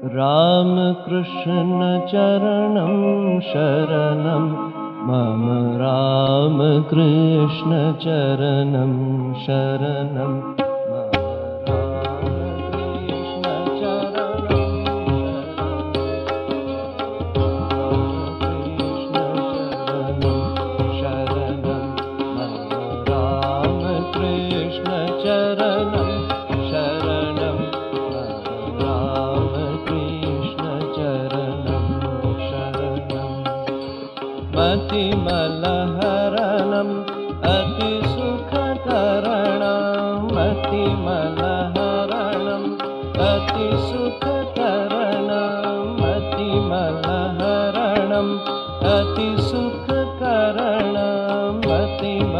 रामकृष्ण चरणं शरणं मम रामकृष्ण चरणं शरणं मतिमलहरणं अतिसुखकरणं मतिमलहरणं अतिसुखकरणं मतिमलहरणं अतिसुखकरणं मतिमलहरणं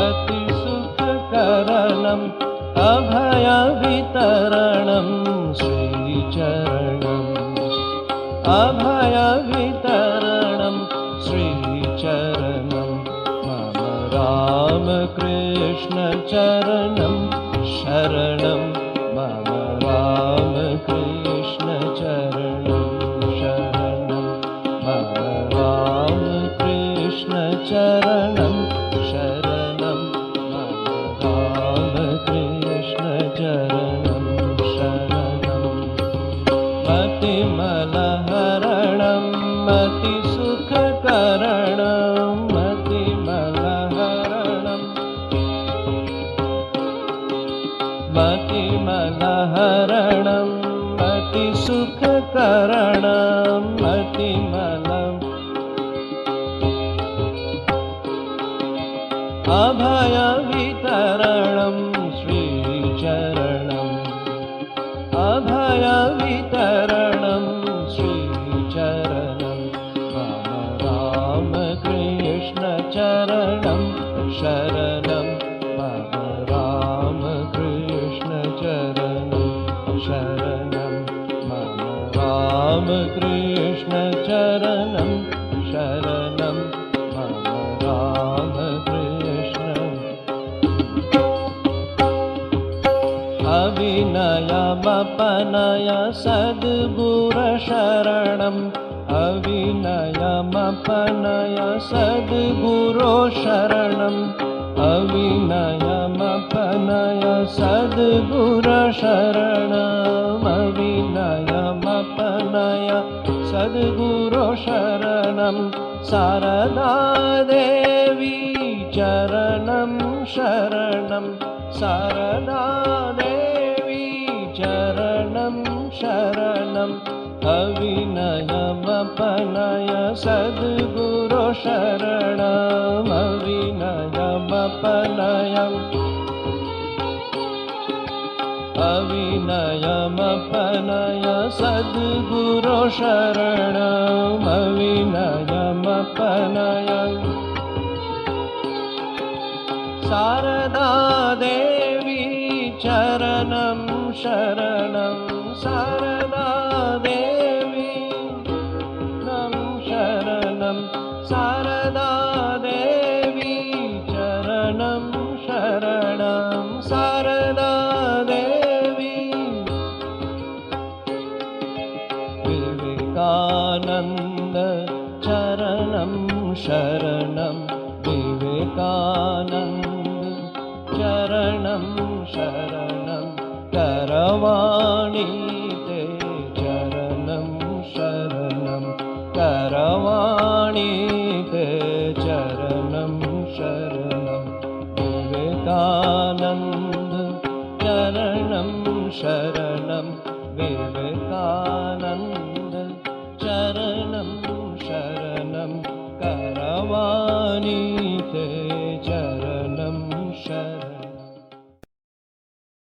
अतिसुखकरणं अभयवितरणं श्रीचरणम् अभयवितरणं श्रीचरणं मम रामकृष्ण चरणं शरणं मम रामकृष्ण चरणं शरणं मम रामकृष्ण चरणं शरणं मम रामकृष्ण चरणं शरणं मतिमलहरणं मतिसुखकरणं मतिमलहरणं मतिमलहरणं मतिसुखकरणं मतिमलम् अभयवितरणं श्रीचरणम् अभयवितरणं श्रीचरणं मम रामकृष्ण चरणं शरणं मम रामकृष्ण चरणं शरणं मम रामकृष्ण चरणं शरणं मम रामकृष्ण अविनयमपनय सद्गुरुशरणम् अविनयमपनय सद्गुरुशरणम् अविनयमपनय सद्गुरुशरणम् अविनयमपनय सद्गुरुशरणं शारदा देवी चरणं शरणं शारदा देवी चरणं शरणं अविनयमपनय सद्गुरुशरणम् अविनयमपनय सद्गुरुशरणम् अविनयमपनय शारदा देवी चरणं शरणं शारदा देवी शरणं शारदा देवी चरणं शरणं शारदा देवी विवेकानन्द चरणं शरणं विवेकानन्द चरणं शरणं करवाणि ते चरणं शरणं करवाणि ते चरणं शरणं विवेकानन्द चरणं शरणं विवेकानन्द चरणं शरणं करवाणि ते चरणं